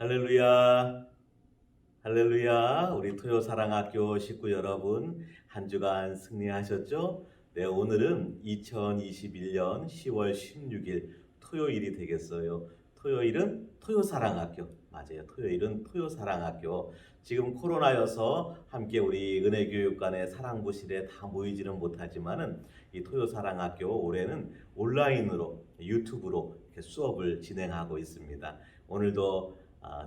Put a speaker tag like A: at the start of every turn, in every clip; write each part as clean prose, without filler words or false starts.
A: 할렐루야, 할렐루야. 우리 토요사랑학교 식구 여러분, 한 주간 승리하셨죠? 네, 오늘은 2021년 10월 16일 토요일이 되겠어요. 토요일은 토요사랑학교. 맞아요. 토요일은 토요사랑학교. 지금 코로나여서 함께 우리 은혜교육관의 사랑부실에 다 모이지는 못하지만은 이 토요사랑학교 올해는 온라인으로 유튜브로 이렇게 수업을 진행하고 있습니다. 오늘도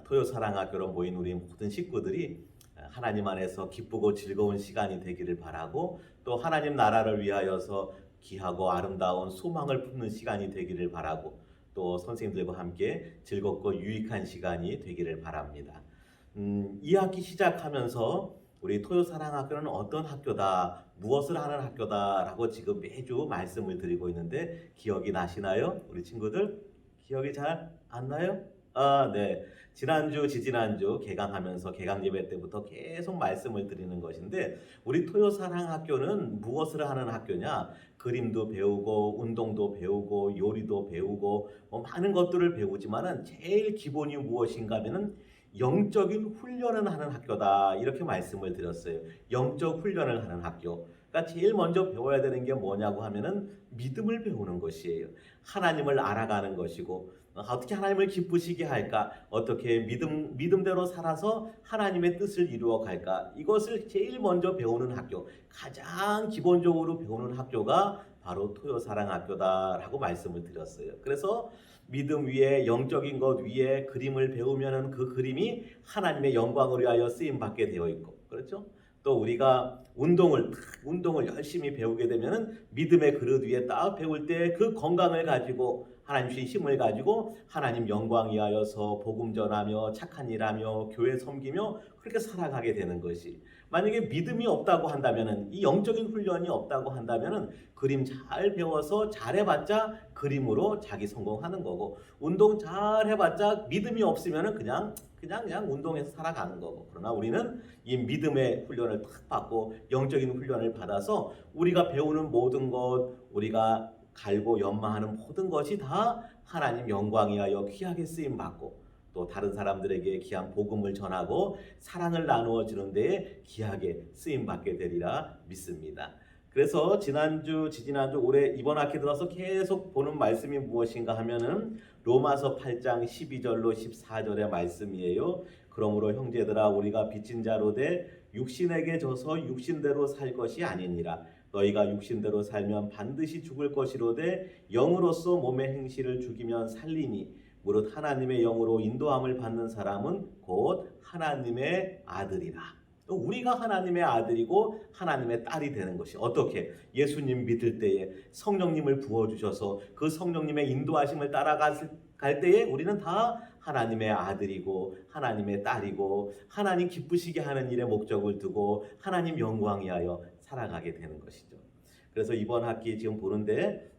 A: 토요사랑학교로 모인 우리 모든 식구들이 하나님 안에서 기쁘고 즐거운 시간이 되기를 바라고, 또 하나님 나라를 위하여서 귀하고 아름다운 소망을 품는 시간이 되기를 바라고, 또 선생님들과 함께 즐겁고 유익한 시간이 되기를 바랍니다. 이 학기 시작하면서 우리 토요사랑학교는 어떤 학교다, 무엇을 하는 학교다라고 지금 매주 말씀을 드리고 있는데 기억이 나시나요? 우리 친구들 기억이 잘 안 나요? 네. 지난주, 지지난주 개강하면서 개강 예배 때부터 계속 말씀을 드리는 것인데, 우리 토요사랑학교는 무엇을 하는 학교냐? 그림도 배우고 운동도 배우고 요리도 배우고 많은 것들을 배우지만은 제일 기본이 무엇인가 하면은 영적인 훈련을 하는 학교다, 이렇게 말씀을 드렸어요. 영적 훈련을 하는 학교. 그러니까 제일 먼저 배워야 되는 게 뭐냐고 하면은 믿음을 배우는 것이에요. 하나님을 알아가는 것이고, 어떻게 하나님을 기쁘시게 할까? 어떻게 믿음대로 살아서 하나님의 뜻을 이루어 갈까? 이것을 제일 먼저 배우는 학교, 가장 기본적으로 배우는 학교가 바로 토요사랑학교다라고 말씀을 드렸어요. 그래서 믿음 위에, 영적인 것 위에 그림을 배우면은 그 그림이 하나님의 영광을 위하여 쓰임 받게 되어 있고, 그렇죠? 또 우리가 운동을 열심히 배우게 되면은 믿음의 그릇 위에 딱 배울 때 그 건강을 가지고, 하나님 주신 힘을 가지고 하나님 영광 위하여서 복음 전하며 착한 일하며 교회 섬기며 그렇게 살아가게 되는 것이, 만약에 믿음이 없다고 한다면은, 이 영적인 훈련이 없다고 한다면은 그림 잘 배워서 잘 해봤자 그림으로 자기 성공하는 거고, 운동 잘 해봤자 믿음이 없으면은 그냥 운동해서 살아가는 거고. 그러나 우리는 이 믿음의 훈련을 탁 받고 영적인 훈련을 받아서 우리가 배우는 모든 것, 우리가 갈고 연마하는 모든 것이 다 하나님 영광이하여 귀하게 쓰임 받고, 또 다른 사람들에게 귀한 복음을 전하고 사랑을 나누어 주는 데에 귀하게 쓰임 받게 되리라 믿습니다. 그래서 지난주, 지지난주, 올해 이번 학기 들어서 계속 보는 말씀이 무엇인가 하면은 로마서 8장 12절로 14절의 말씀이에요. 그러므로 형제들아, 우리가 빚진 자로 돼 육신에게 져서 육신대로 살 것이 아니니라. 너희가 육신대로 살면 반드시 죽을 것이로되 영으로서 몸의 행실을 죽이면 살리니 무릇 하나님의 영으로 인도함을 받는 사람은 곧 하나님의 아들이라. 우리가 하나님의 아들이고 하나님의 딸이 되는 것이 어떻게? 예수님 믿을 때에 성령님을 부어주셔서 그 성령님의 인도하심을 따라갈 때에 우리는 다 하나님의 아들이고 하나님의 딸이고 하나님 기쁘시게 하는 일에 목적을 두고 하나님 영광 위하여 살아가게 되는 것이죠. 그래서 이번 학기 지금 보는데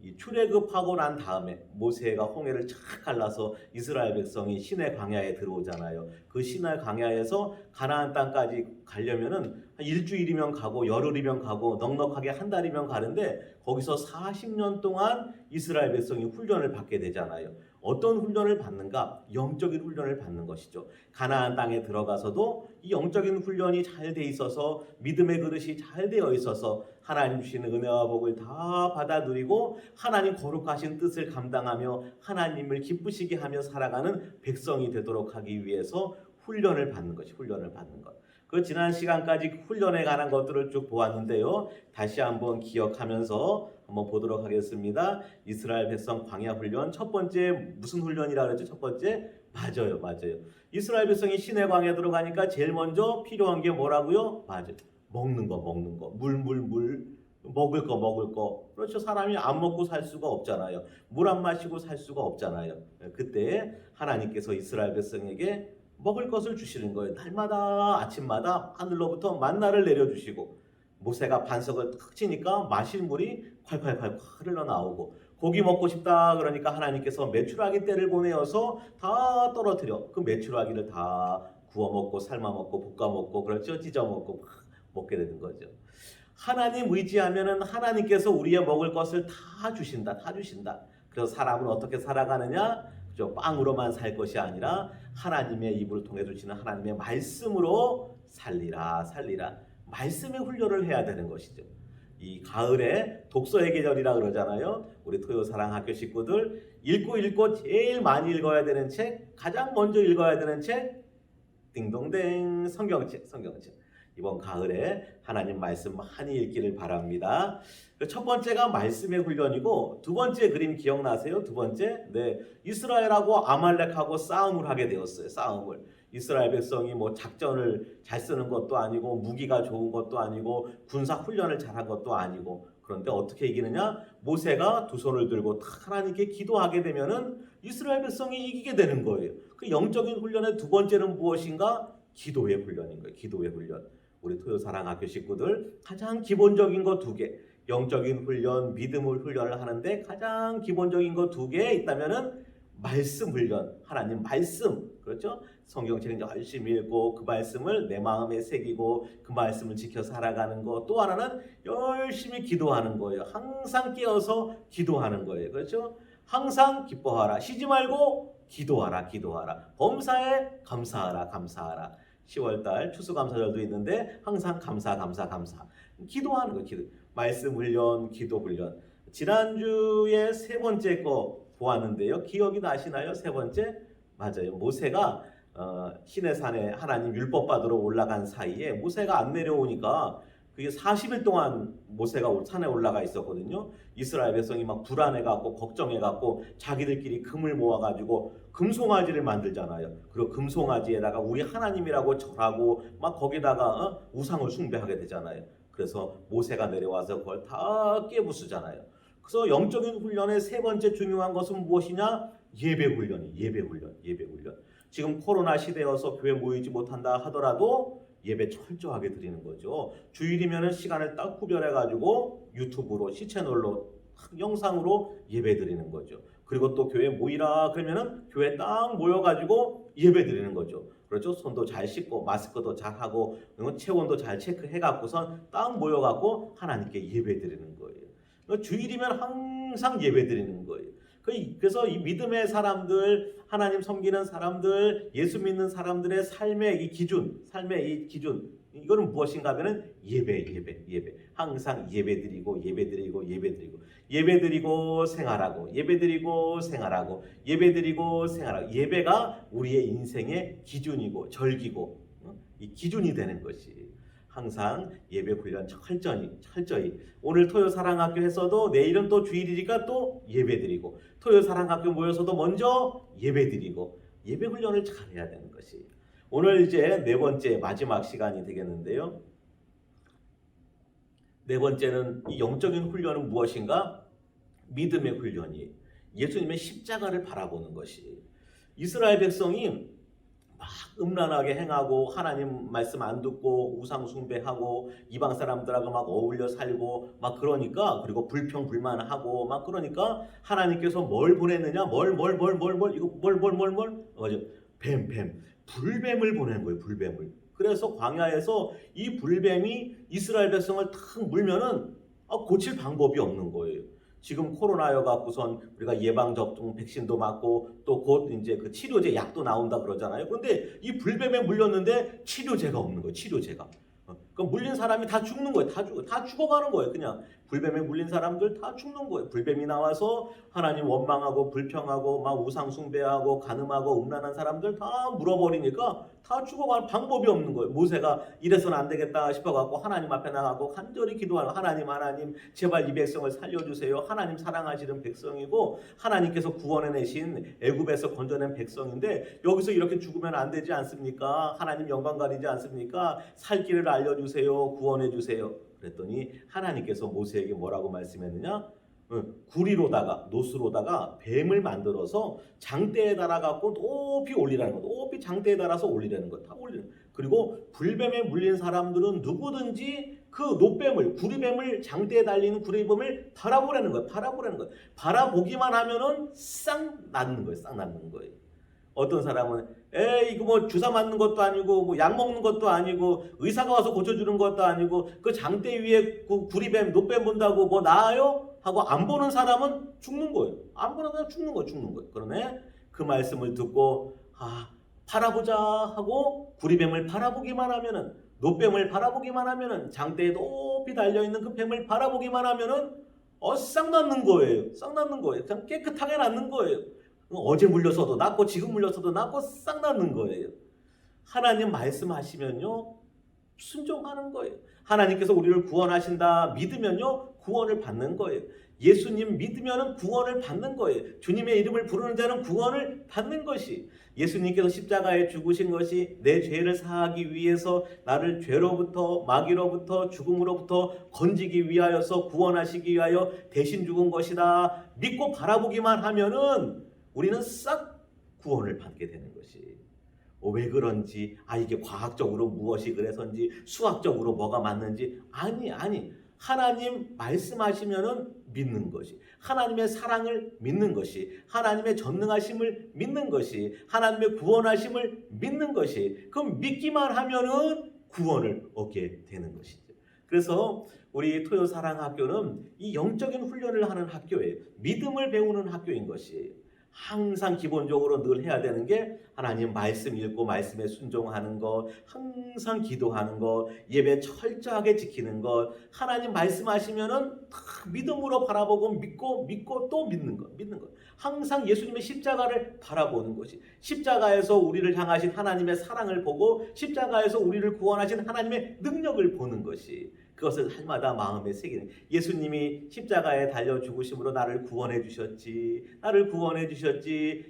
A: 이 출애굽하고 난 다음에 모세가 홍해를 쫙 갈라서 이스라엘 백성이 시내 광야에 들어오잖아요. 그 시내 광야에서 가나안 땅까지 가려면은 한 일주일이면 가고 열흘이면 가고 넉넉하게 한 달이면 가는데 거기서 40년 동안 이스라엘 백성이 훈련을 받게 되잖아요. 어떤 훈련을 받는가? 영적인 훈련을 받는 것이죠. 가나안 땅에 들어가서도 이 영적인 훈련이 잘 돼 있어서 믿음의 그릇이 잘 되어 있어서 하나님 주시는 은혜와 복을 다 받아 누리고 하나님 거룩하신 뜻을 감당하며 하나님을 기쁘시게 하며 살아가는 백성이 되도록 하기 위해서 훈련을 받는 것이 훈련을 받는 것. 그 지난 시간까지 훈련에 관한 것들을 쭉 보았는데요. 다시 한번 기억하면서 한번 보도록 하겠습니다. 이스라엘 백성 광야 훈련 첫 번째 무슨 훈련이라 그랬죠? 첫 번째 맞아요. 이스라엘 백성이 시내 광야에 들어가니까 제일 먼저 필요한 게 뭐라고요? 맞아요. 먹는 거. 물. 먹을 거. 그렇죠. 사람이 안 먹고 살 수가 없잖아요. 물 안 마시고 살 수가 없잖아요. 그때 하나님께서 이스라엘 백성에게 먹을 것을 주시는 거예요. 날마다 아침마다 하늘로부터 만나를 내려주시고 모세가 반석을 탁 치니까 마실 물이 콸콸콸 흘러나오고 고기 먹고 싶다 그러니까 하나님께서 메추라기 떼를 보내어서 다 떨어뜨려 그 메추라기를 다 구워 먹고 삶아 먹고 볶아 먹고 그렇죠. 찢어 먹고 먹게 되는 거죠. 하나님 의지하면은 하나님께서 우리의 먹을 것을 다 주신다. 그래서 사람은 어떻게 살아가느냐? 그죠? 빵으로만 살 것이 아니라 하나님의 입을 통해 주시는 하나님의 말씀으로 살리라. 말씀의 훈련을 해야 되는 것이죠. 이 가을에 독서의 계절이라 그러잖아요. 우리 토요사랑학교 식구들 읽고 제일 많이 읽어야 되는 책, 가장 먼저 읽어야 되는 책, 띵동댕 성경책. 이번 가을에 하나님 말씀 많이 읽기를 바랍니다. 첫 번째가 말씀의 훈련이고 두 번째 그림 기억나세요? 두 번째 이스라엘하고 아말렉하고 싸움을 하게 되었어요. 이스라엘 백성이 뭐 작전을 잘 쓰는 것도 아니고 무기가 좋은 것도 아니고 군사 훈련을 잘한 것도 아니고 그런데 어떻게 이기느냐? 모세가 두 손을 들고 하나님께 기도하게 되면은 이스라엘 백성이 이기게 되는 거예요. 그 영적인 훈련의 두 번째는 무엇인가? 기도의 훈련인 거예요. 기도의 훈련. 우리 토요사랑학교 식구들 가장 기본적인 거 두 개, 영적인 훈련, 믿음을 훈련을 하는데 가장 기본적인 거 두 개 있다면은 말씀 훈련, 하나님 말씀, 그렇죠? 성경책 열심히 읽고 그 말씀을 내 마음에 새기고 그 말씀을 지켜 살아가는 거. 또 하나는 열심히 기도하는 거예요. 항상 깨어서 기도하는 거예요. 그렇죠? 항상 기뻐하라. 쉬지 말고 기도하라. 범사에 감사하라. 10월달 추수감사절도 있는데 항상 감사. 기도하는 거. 말씀 훈련, 기도 훈련. 지난주에 세 번째 거 보았는데요. 기억이 나시나요? 세 번째? 맞아요. 모세가 시내산에 하나님 율법 받으러 올라간 사이에 모세가 안 내려오니까 그게 40일 동안 모세가 산에 올라가 있었거든요. 이스라엘 백성이 막 불안해갖고 걱정해갖고 자기들끼리 금을 모아가지고 금송아지를 만들잖아요. 그리고 금송아지에다가 우리 하나님이라고 절하고 막 거기다가 우상을 숭배하게 되잖아요. 그래서 모세가 내려와서 그걸 다 깨부수잖아요. 그래서 영적인 훈련의 세 번째 중요한 것은 무엇이냐? 예배 훈련. 지금 코로나 시대여서 교회 모이지 못한다 하더라도 예배 철저하게 드리는 거죠. 주일이면 시간을 딱 구별해가지고 유튜브로 시채널로 영상으로 예배 드리는 거죠. 그리고 또 교회 모이라 그러면은 교회 딱 모여가지고 예배 드리는 거죠. 그렇죠? 손도 잘 씻고 마스크도 잘 하고 체온도 잘 체크해갖고선 딱 모여갖고 하나님께 예배 드리는 거예요. 주일이면 항상 예배 드리는 거예요. 그래서 이 믿음의 사람들, 하나님 섬기는 사람들, 예수 믿는 사람들의 삶의 이 기준, 이거는 무엇인가 하면은 예배. 항상 예배드리고 생활하고. 예배가 우리의 인생의 기준이고 절기고 이 기준이 되는 것이 항상 예배 훈련 철저히 오늘 토요 사랑학교 했어도 내일은 또 주일이니까 또 예배 드리고 토요 사랑학교 모여서도 먼저 예배 드리고 예배 훈련을 잘 해야 되는 것이 오늘 이제 네 번째 마지막 시간이 되겠는데요. 네 번째는 이 영적인 훈련은 무엇인가? 믿음의 훈련이 예수님의 십자가를 바라보는 것이 이스라엘 백성이 막 음란하게 행하고 하나님 말씀 안 듣고 우상 숭배하고 이방 사람들하고 막 어울려 살고 막 그러니까 그리고 불평불만하고 막 그러니까 하나님께서 뭘 보냈느냐 뭘 이거 뭘 맞아 뱀 불뱀을 보낸 거예요. 불뱀을. 그래서 광야에서 이 불뱀이 이스라엘 백성을 탁 물면은 고칠 방법이 없는 거예요. 지금 코로나여 갖고선 우리가 예방 접종 백신도 맞고 또 곧 이제 그 치료제 약도 나온다 그러잖아요. 그런데 이 불뱀에 물렸는데 치료제가 없는 거예요. 치료제가. 그럼 물린 사람이 다 죽는 거예요. 다 죽어가는 거예요. 그냥 불뱀에 물린 사람들 다 죽는 거예요. 불뱀이 나와서 하나님 원망하고 불평하고 막 우상 숭배하고 간음하고 음란한 사람들 다 물어버리니까 다 죽어가는 방법이 없는 거예요. 모세가 이래서는 안 되겠다 싶어갖고 하나님 앞에 나가고 간절히 기도하는 하나님 제발 이 백성을 살려주세요. 하나님 사랑하시는 백성이고 하나님께서 구원해내신 애굽에서 건져낸 백성인데 여기서 이렇게 죽으면 안 되지 않습니까? 하나님 영광 가리지 않습니까? 살 길을 알려주세요. 구원해주세요. 그랬더니 하나님께서 모세에게 뭐라고 말씀했느냐? 구리로다가 노스로다가 뱀을 만들어서 장대에 달아갖고 높이 올리라는 거. 높이 장대에 달아서 올리라는 거. 다 올리는. 그리고 불뱀에 물린 사람들은 누구든지 그 노뱀을 구리뱀을 장대에 달리는 구리뱀을 바라보라는 거예요. 바라보기만 하면은 싹 낫는 거예요. 싹 낫는 거예요. 어떤 사람은 이거 뭐 주사 맞는 것도 아니고 뭐 약 먹는 것도 아니고 의사가 와서 고쳐주는 것도 아니고 그 장대 위에 그 구리뱀 노뱀 본다고 뭐 나아요? 하고 안 보는 사람은 죽는 거예요. 안 보는 사람은 죽는 거예요. 그러네 그 말씀을 듣고 바라보자 하고 구리뱀을 바라보기만 하면은 노뱀을 바라보기만 하면은 장대에 높이 달려있는 그 뱀을 바라보기만 하면은 싹 낫는 거예요. 그냥 깨끗하게 낫는 거예요. 어제 물려서도 낫고 지금 물려서도 낫고 싹 낫는 거예요. 하나님 말씀하시면요 순종하는 거예요. 하나님께서 우리를 구원하신다 믿으면요 구원을 받는 거예요. 예수님 믿으면 구원을 받는 거예요. 주님의 이름을 부르는 자는 구원을 받는 것이 예수님께서 십자가에 죽으신 것이 내 죄를 사하기 위해서 나를 죄로부터 마귀로부터 죽음으로부터 건지기 위하여서 구원하시기 위하여 대신 죽은 것이다. 믿고 바라보기만 하면은 우리는 싹 구원을 받게 되는 것이 왜 그런지 이게 과학적으로 무엇이 그래서인지 수학적으로 뭐가 맞는지 아니 하나님 말씀하시면은 믿는 것이 하나님의 사랑을 믿는 것이 하나님의 전능하심을 믿는 것이 하나님의 구원하심을 믿는 것이 그럼 믿기만 하면은 구원을 얻게 되는 것이죠. 그래서 우리 토요 사랑학교는 이 영적인 훈련을 하는 학교예요. 믿음을 배우는 학교인 것이 항상 기본적으로 늘 해야 되는 게 하나님 말씀 읽고 말씀에 순종하는 것, 항상 기도하는 것, 예배 철저하게 지키는 것, 하나님 말씀하시면은 믿음으로 바라보고 믿고 또 믿는 것. 항상 예수님의 십자가를 바라보는 것이 십자가에서 우리를 향하신 하나님의 사랑을 보고 십자가에서 우리를 구원하신 하나님의 능력을 보는 것이 그것을 할마다 마음에 새기는 예수님이 십자가에 달려 죽으심으로 나를 구원해 주셨지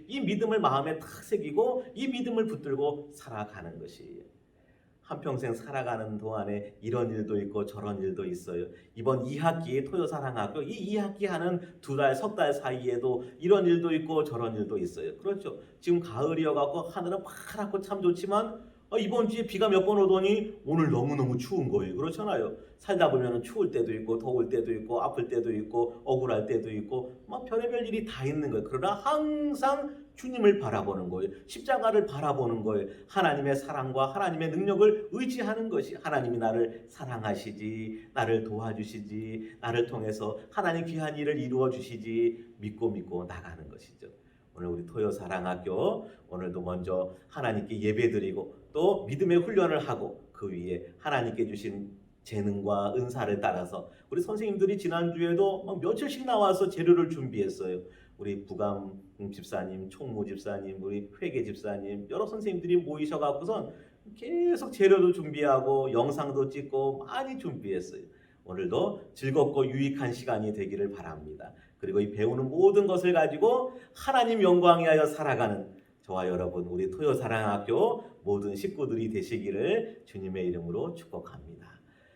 A: 이 믿음을 마음에 탁 새기고 이 믿음을 붙들고 살아가는 것이 한평생 살아가는 동안에 이런 일도 있고 저런 일도 있어요. 이번 2학기에 토요사랑학교 이 2학기 하는 2달, 석 달 사이에도 이런 일도 있고 저런 일도 있어요. 그렇죠. 지금 가을이어갖고 하늘은 파랗고 참 좋지만 이번 주에 비가 몇 번 오더니 오늘 너무너무 추운 거예요. 그렇잖아요. 살다 보면 추울 때도 있고 더울 때도 있고 아플 때도 있고 억울할 때도 있고 막 별의별 일이 다 있는 거예요. 그러나 항상 주님을 바라보는 거예요. 십자가를 바라보는 거예요. 하나님의 사랑과 하나님의 능력을 의지하는 것이 하나님이 나를 사랑하시지 나를 도와주시지 나를 통해서 하나님 귀한 일을 이루어 주시지 믿고 나가는 것이죠. 오늘 우리 토요사랑학교 오늘도 먼저 하나님께 예배드리고 또 믿음의 훈련을 하고 그 위에 하나님께 주신 재능과 은사를 따라서 우리 선생님들이 지난주에도 막 며칠씩 나와서 재료를 준비했어요. 우리 부감 집사님, 총무 집사님, 우리 회계 집사님 여러 선생님들이 모이셔갖고선 계속 재료도 준비하고 영상도 찍고 많이 준비했어요. 오늘도 즐겁고 유익한 시간이 되기를 바랍니다. 그리고 이 배우는 모든 것을 가지고 하나님 영광 위하여 살아가는 저와 여러분, 우리 토요사랑학교 모든 식구들이 되시기를 주님의 이름으로 축복합니다.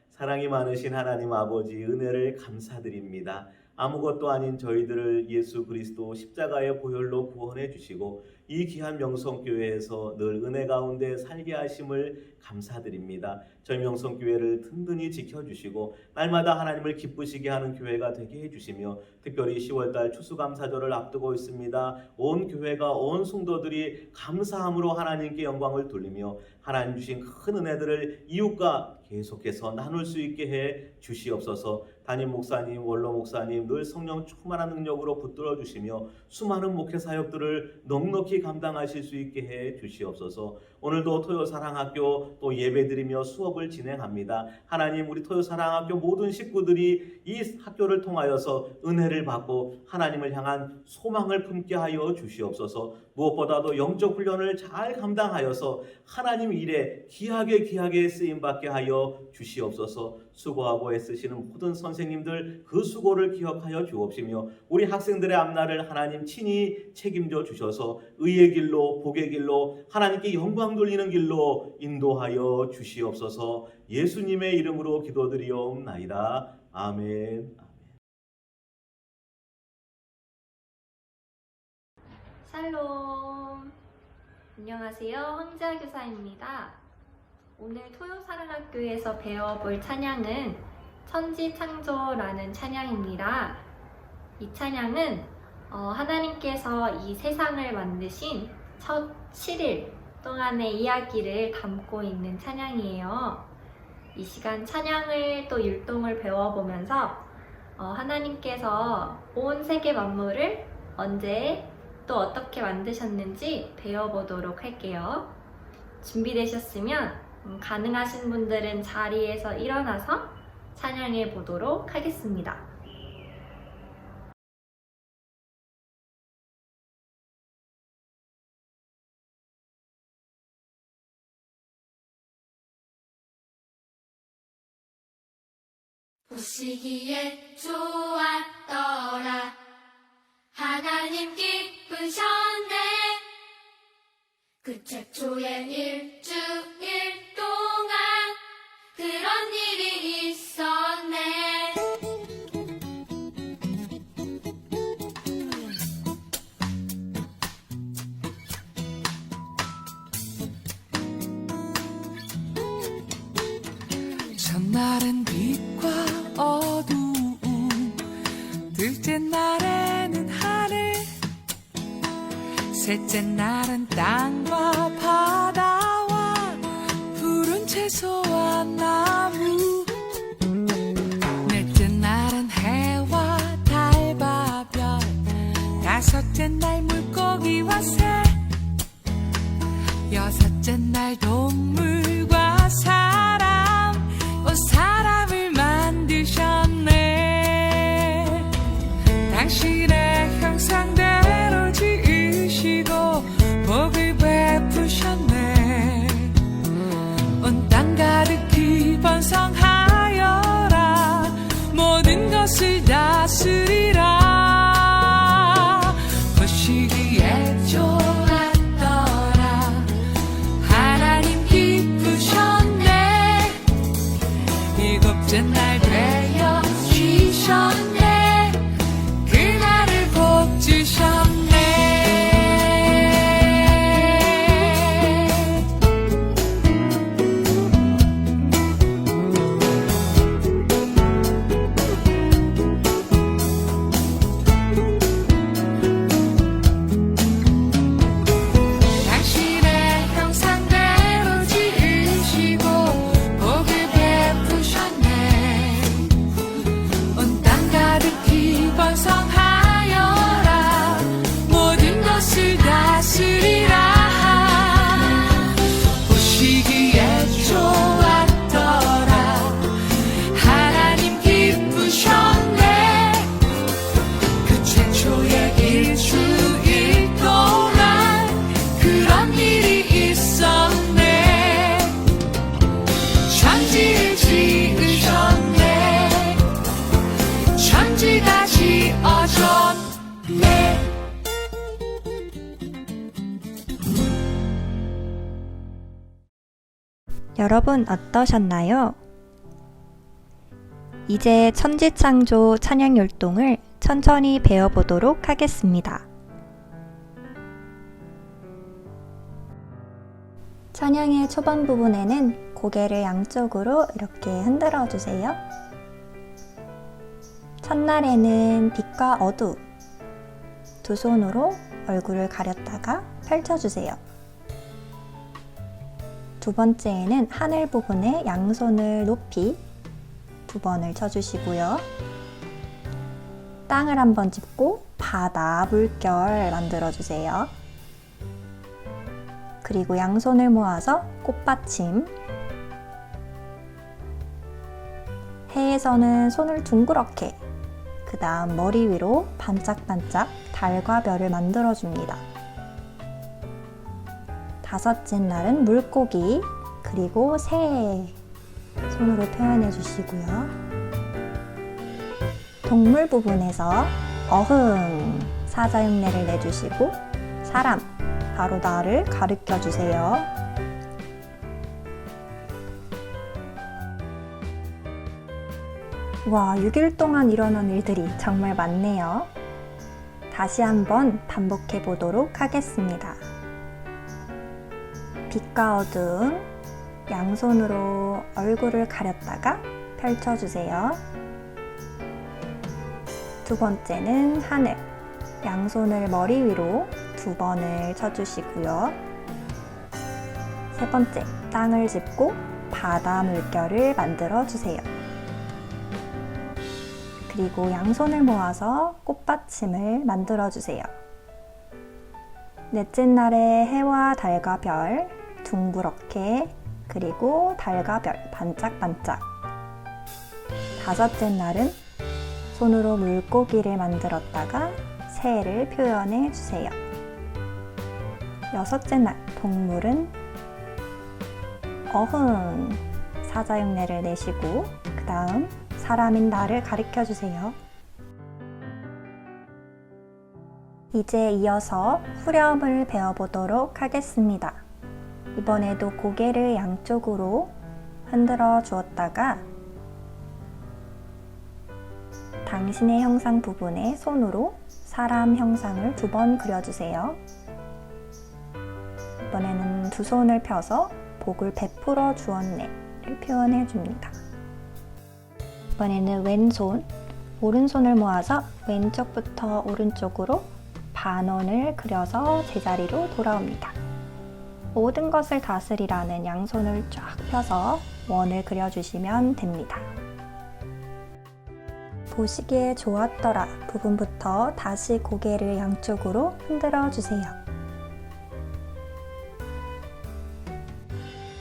A: 사랑이 많으신 하나님 아버지, 은혜를 감사드립니다. 아무것도 아닌 저희들을 예수 그리스도 십자가의 보혈로 구원해 주시고 이 귀한 명성교회에서 늘 은혜 가운데 살게 하심을 감사드립니다. 저희 명성교회를 든든히 지켜주시고 날마다 하나님을 기쁘시게 하는 교회가 되게 해주시며, 특별히 10월달 추수감사절을 앞두고 있습니다. 온 교회가, 온 성도들이 감사함으로 하나님께 영광을 돌리며 하나님 주신 큰 은혜들을 이웃과 계속해서 나눌 수 있게 해 주시옵소서. 담임 목사님, 원로 목사님 늘 성령 충만한 능력으로 붙들어 주시며 수많은 목회 사역들을 넉넉히 감당하실 수 있게 해 주시옵소서. 오늘도 토요사랑학교 또 예배드리며 수업을 진행합니다. 하나님, 우리 토요사랑학교 모든 식구들이 이 학교를 통하여서 은혜를 받고 하나님을 향한 소망을 품게 하여 주시옵소서. 무엇보다도 영적 훈련을 잘 감당하여서 하나님 일에 귀하게 쓰임받게 하여 주시옵소서. 수고하고 애쓰시는 모든 선생님들 그 수고를 기억하여 주옵시며 우리 학생들의 앞날을 하나님 친히 책임져 주셔서 의의 길로, 복의 길로, 하나님께 영광 돌리는 길로 인도하여 주시옵소서. 예수님의 이름으로 기도드리옵나이다. 아멘.
B: 샬롬. 안녕하세요. 황지아 교사입니다. 오늘 토요사랑학교에서 배워볼 찬양은 천지창조라는 찬양입니다. 이 찬양은 하나님께서 이 세상을 만드신 첫 7일 동안의 이야기를 담고 있는 찬양이에요. 이 시간 찬양을 또 율동을 배워보면서 하나님께서 온 세계 만물을 언제 또 어떻게 만드셨는지 배워보도록 할게요. 준비되셨으면 가능하신 분들은 자리에서 일어나서 찬양해 보도록 하겠습니다.
C: 보시기에 좋았더라. 하나님 기쁘셨네. 그 최초의 일주일 동안 그런 일이 있었네.
D: 첫날은 빛과 어두움, 둘째 날에는 하늘, 셋째 날은 땅과 바다와 푸른 채소와 나무, 넷째 날은 해와 달과 별, 다섯째 날 물고기와 새, 여섯째 날 동물과 사람, 사람을 만드셨네. 당신의 형상대로 지으시고 복을 베푸셨네. 온 땅 가득히 번성하여라. 모든 것을 다스리라. 보시기에 좋았더라. 하나님 기쁘셨네. 일곱째 날 되어 쉬셨네. 그날을 복 주셨네. 당신의 형상대로 지으시고 복을 베푸셨네. 온 땅
B: 여러분 어떠셨나요? 이제 천지창조 찬양 율동을 천천히 배워보도록 하겠습니다. 찬양의 초반 부분에는 고개를 양쪽으로 이렇게 흔들어 주세요. 첫날에는 빛과 어둠, 두 손으로 얼굴을 가렸다가 펼쳐주세요. 두 번째에는 하늘 부분에 양손을 높이 두 번을 쳐주시고요. 땅을 한번 짚고 바다, 물결 만들어주세요. 그리고 양손을 모아서 꽃받침. 해에서는 손을 둥그렇게, 그 다음 머리 위로 반짝반짝 달과 별을 만들어줍니다. 다섯째 날은 물고기, 그리고 새 손으로 표현해 주시고요. 동물 부분에서 어흥 사자흉내를 내주시고 사람, 바로 나를 가르쳐 주세요. 와, 6일 동안 일어난 일들이 정말 많네요. 다시 한번 반복해 보도록 하겠습니다. 빛과 어둠, 양손으로 얼굴을 가렸다가 펼쳐주세요. 두 번째는 하늘, 양손을 머리 위로 두 번을 쳐주시고요. 세 번째, 땅을 짚고 바다 물결을 만들어 주세요. 그리고 양손을 모아서 꽃받침을 만들어 주세요. 넷째 날에 해와 달과 별, 둥그렇게, 그리고 달과 별 반짝반짝. 다섯째 날은 손으로 물고기를 만들었다가 새를 표현해 주세요. 여섯째 날 동물은 어흥 사자흉내를 내시고 그 다음 사람인 나를 가르쳐 주세요. 이제 이어서 후렴을 배워보도록 하겠습니다. 이번에도 고개를 양쪽으로 흔들어 주었다가 당신의 형상 부분에 손으로 사람 형상을 두 번 그려주세요. 이번에는 두 손을 펴서 복을 베풀어 주었네를 표현해 줍니다. 이번에는 왼손, 오른손을 모아서 왼쪽부터 오른쪽으로 반원을 그려서 제자리로 돌아옵니다. 모든 것을 다스리라는 양손을 쫙 펴서 원을 그려주시면 됩니다. 보시기에 좋았더라 부분부터 다시 고개를 양쪽으로 흔들어 주세요.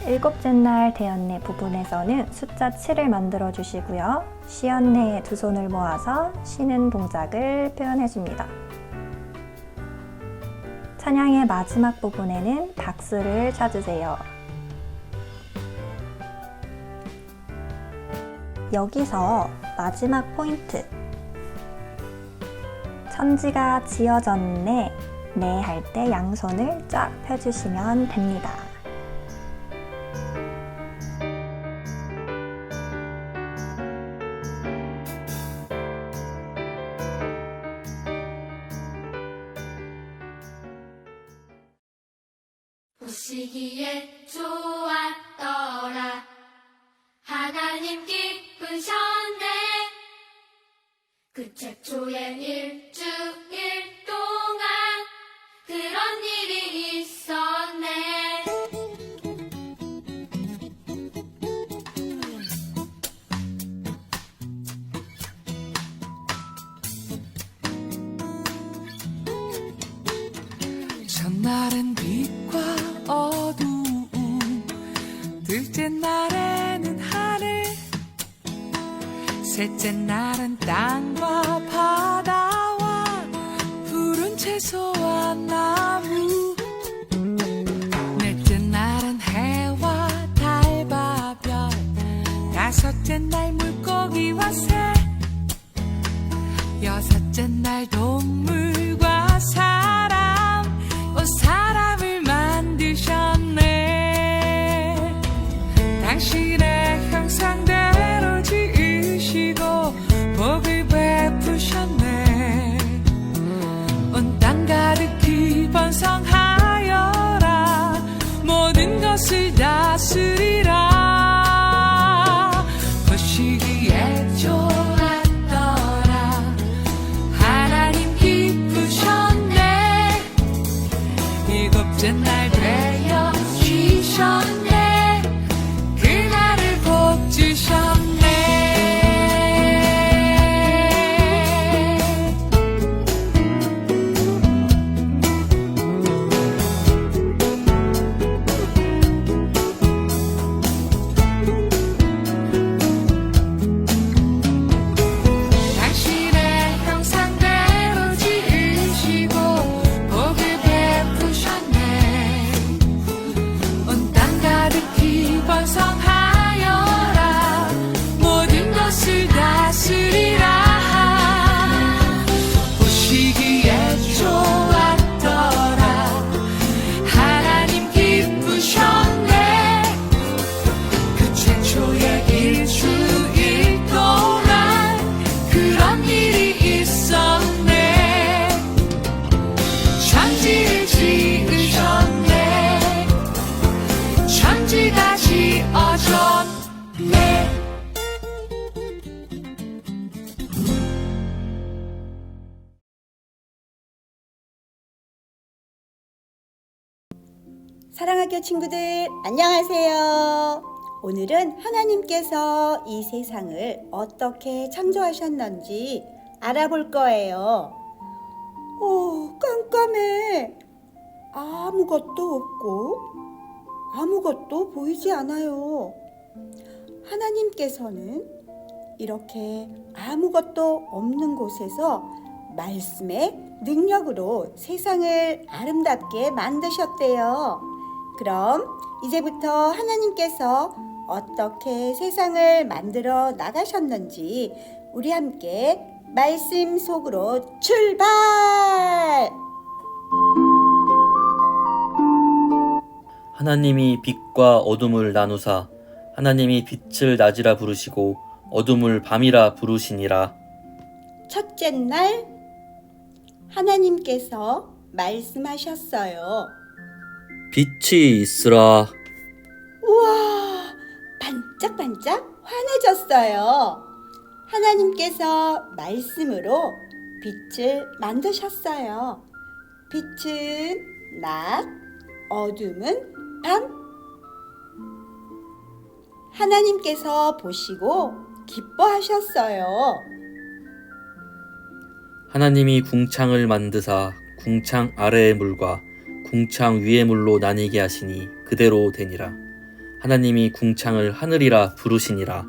B: 일곱째 날 대언내 부분에서는 숫자 7을 만들어 주시고요. 시언내 두 손을 모아서 쉬는 동작을 표현해 줍니다. 찬양의 마지막 부분에는 박수를 쳐주세요. 여기서 마지막 포인트, 천지가 지어졌네, 네 할 때 양손을 쫙 펴주시면 됩니다.
C: 보시기에 좋았더라 하나님 기쁘셨네 그 최초의 일주일 동안 그런 일이 있었네
D: 첫날은 빛과 어두움, 둘째 날에는 하늘, 셋째 날은 땅과 바다와 푸른 채소와 나무, 넷째 날은 해와 달과 별, 다섯째 날 물고기와 새, 여섯째 날 동물과 사람을 만드셨네.
E: 사랑학교 친구들 안녕하세요. 오늘은 하나님께서 이 세상을 어떻게 창조하셨는지 알아볼 거예요. 깜깜해. 아무것도 없고 아무것도 보이지 않아요. 하나님께서는 이렇게 아무것도 없는 곳에서 말씀의 능력으로 세상을 아름답게 만드셨대요. 그럼 이제부터 하나님께서 어떻게 세상을 만들어 나가셨는지 우리 함께 말씀 속으로 출발!
F: 하나님이 빛과 어둠을 나누사 하나님이 빛을 낮이라 부르시고 어둠을 밤이라 부르시니라.
E: 첫째 날 하나님께서 말씀하셨어요.
F: 빛이 있으라.
E: 우와, 반짝반짝 환해졌어요. 하나님께서 말씀으로 빛을 만드셨어요. 빛은 낮, 어둠은 밤. 하나님께서 보시고 기뻐하셨어요.
F: 하나님이 궁창을 만드사 궁창 아래의 물과 궁창 위의 물로 나뉘게 하시니 그대로 되니라. 하나님이 궁창을 하늘이라 부르시니라.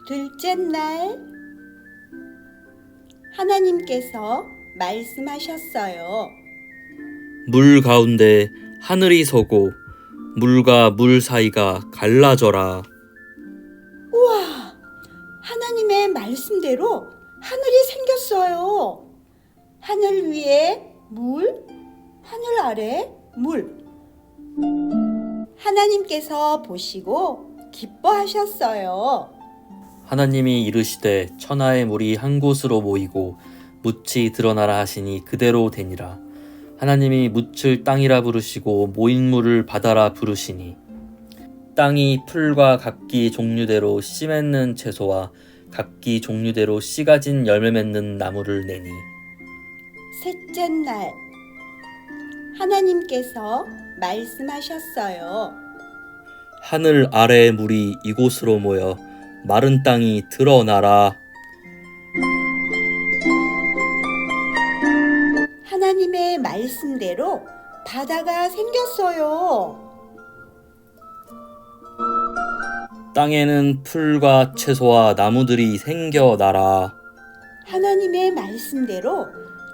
E: 둘째 날 하나님께서 말씀하셨어요.
F: 물 가운데 하늘이 서고 물과 물 사이가 갈라져라.
E: 우와, 하나님의 말씀대로 하늘이 생겼어요. 하늘 위에 물, 하늘 아래 물. 하나님께서 보시고 기뻐하셨어요.
F: 하나님이 이르시되 천하의 물이 한 곳으로 모이고 묻이 드러나라 하시니 그대로 되니라. 하나님이 묻을 땅이라 부르시고 모인 물을 바다라 부르시니 땅이 풀과 각기 종류대로 씨 맺는 채소와 각기 종류대로 씨 가진 열매 맺는 나무를 내니.
E: 셋째 날 하나님께서 말씀하셨어요.
F: 하늘 아래의 물이 이곳으로 모여 마른 땅이 드러나라.
E: 하나님의 말씀대로 바다가 생겼어요.
F: 땅에는 풀과 채소와 나무들이 생겨나라.
E: 하나님의 말씀대로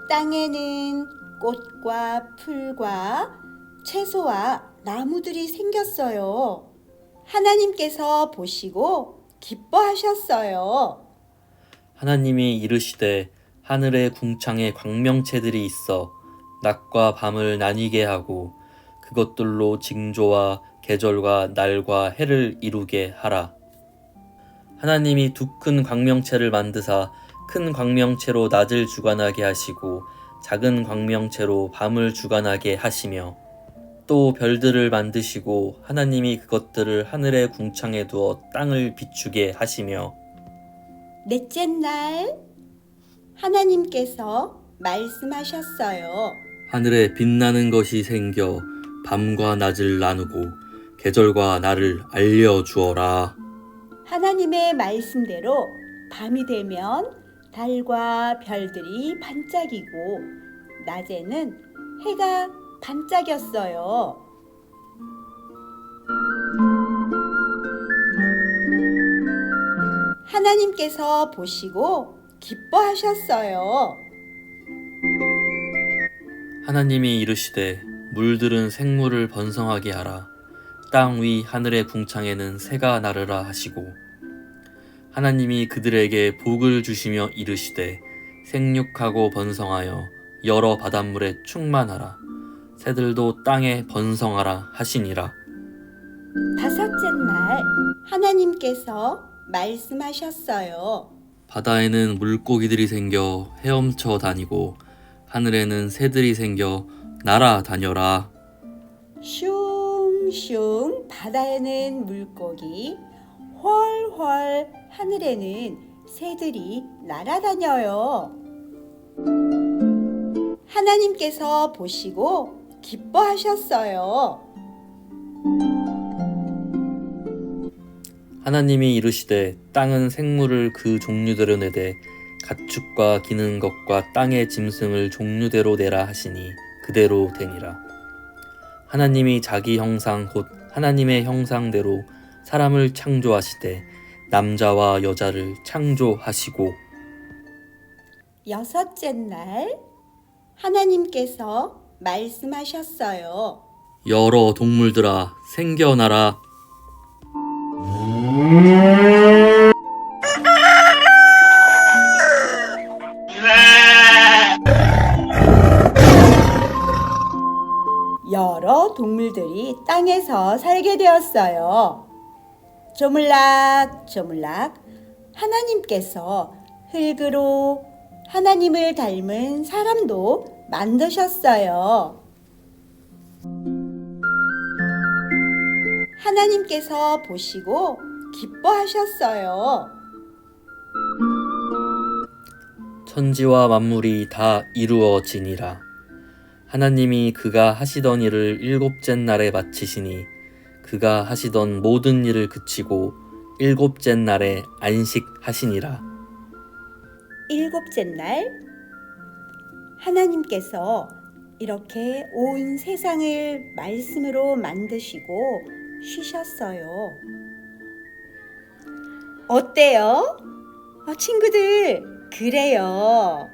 E: 땅에는 꽃과 풀과 채소와 나무들이 생겼어요. 하나님께서 보시고 기뻐하셨어요.
F: 하나님이 이르시되 하늘의 궁창에 광명체들이 있어 낮과 밤을 나뉘게 하고 그것들로 징조와 계절과 날과 해를 이루게 하라. 하나님이 두 큰 광명체를 만드사 큰 광명체로 낮을 주관하게 하시고 작은 광명체로 밤을 주관하게 하시며 또 별들을 만드시고 하나님이 그것들을 하늘의 궁창에 두어 땅을 비추게 하시며.
E: 넷째 날 하나님께서 말씀하셨어요.
F: 하늘에 빛나는 것이 생겨 밤과 낮을 나누고 계절과 날을 알려주어라.
E: 하나님의 말씀대로 밤이 되면 달과 별들이 반짝이고 낮에는 해가 반짝였어요. 하나님께서 보시고 기뻐하셨어요.
F: 하나님이 이르시되 물들은 생물을 번성하게 하라. 땅 위 하늘의 궁창에는 새가 나르라 하시고 하나님이 그들에게 복을 주시며 이르시되 생육하고 번성하여 여러 바닷물에 충만하라. 새들도 땅에 번성하라 하시니라.
E: 다섯째 날 하나님께서 말씀하셨어요.
F: 바다에는 물고기들이 생겨 헤엄쳐 다니고 하늘에는 새들이 생겨 날아다녀라.
E: 슝슝 바다에는 물고기, 훨훨 하늘에는 새들이 날아다녀요. 하나님께서 보시고 기뻐하셨어요.
F: 하나님이 이르시되 땅은 생물을 그 종류대로 내되 가축과 기는 것과 땅의 짐승을 종류대로 내라 하시니 그대로 되니라. 하나님이 자기 형상 곧 하나님의 형상대로 사람을 창조하시되 남자와 여자를 창조하시고
E: 여섯째 날 하나님께서 말씀하셨어요.
F: 여러 동물들아 생겨나라.
E: 여러 동물들이 땅에서 살게 되었어요. 조물락조물락 하나님께서 흙으로 하나님을 닮은 사람도 만드셨어요. 하나님께서 보시고 기뻐하셨어요.
F: 천지와 만물이 다 이루어지니라. 하나님이 그가 하시던 일을 일곱째 날에 마치시니 그가 하시던 모든 일을 그치고 일곱째 날에 안식하시니라.
E: 일곱째 날 하나님께서 이렇게 온 세상을 말씀으로 만드시고 쉬셨어요. 어때요? 친구들, 그래요.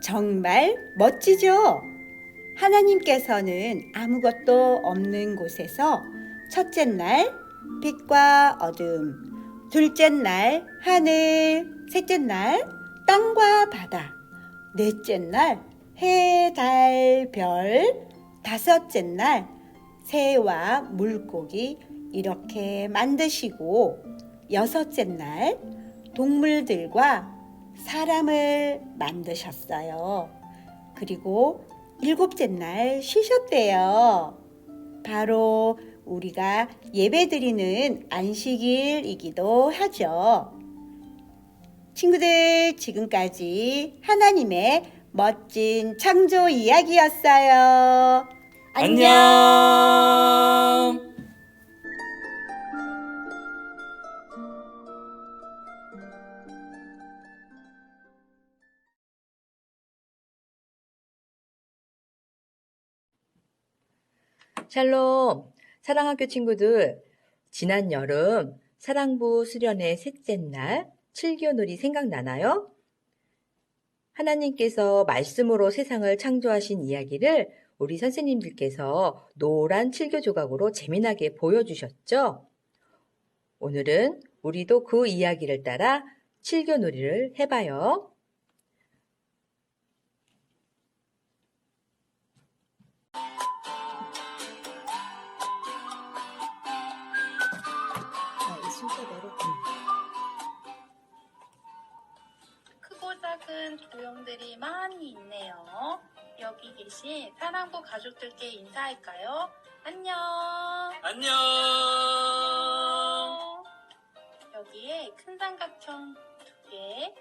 E: 정말 멋지죠? 하나님께서는 아무것도 없는 곳에서 첫째 날 빛과 어둠, 둘째 날 하늘, 셋째 날 땅과 바다, 넷째 날 해, 달, 별, 다섯째 날 새와 물고기 이렇게 만드시고 여섯째 날 동물들과 사람을 만드셨어요. 그리고 일곱째 날 쉬셨대요. 바로 우리가 예배드리는 안식일이기도 하죠. 친구들, 지금까지 하나님의 멋진 창조 이야기였어요.
F: 안녕.
G: 샬롬, 사랑학교 친구들, 지난 여름 사랑부 수련회 셋째 날 칠교놀이 생각나나요? 하나님께서 말씀으로 세상을 창조하신 이야기를 우리 선생님들께서 노란 칠교 조각으로 재미나게 보여주셨죠? 오늘은 우리도 그 이야기를 따라 칠교놀이를 해봐요.
H: 크고 작은 조형들이 많이 있네요. 여기 계신 사랑부 가족들께 인사할까요? 안녕.
F: 안녕.
H: 여기에 큰 삼각형 2개,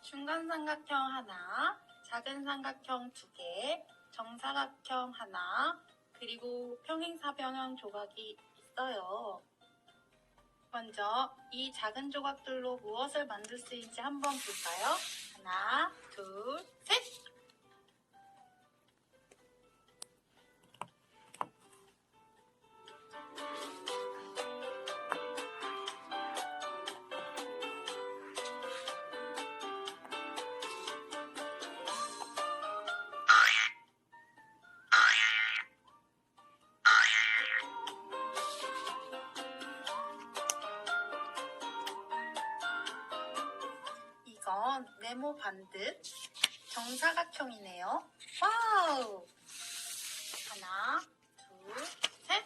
H: 중간 삼각형 하나, 작은 삼각형 2개, 정사각형 하나, 그리고 평행사변형 조각이 있어요. 먼저 이 작은 조각들로 무엇을 만들 수 있는지 한번 볼까요? 하나, 둘, 셋! 이건 네모 반듯 정사각형이네요. 와우! 하나, 둘, 셋!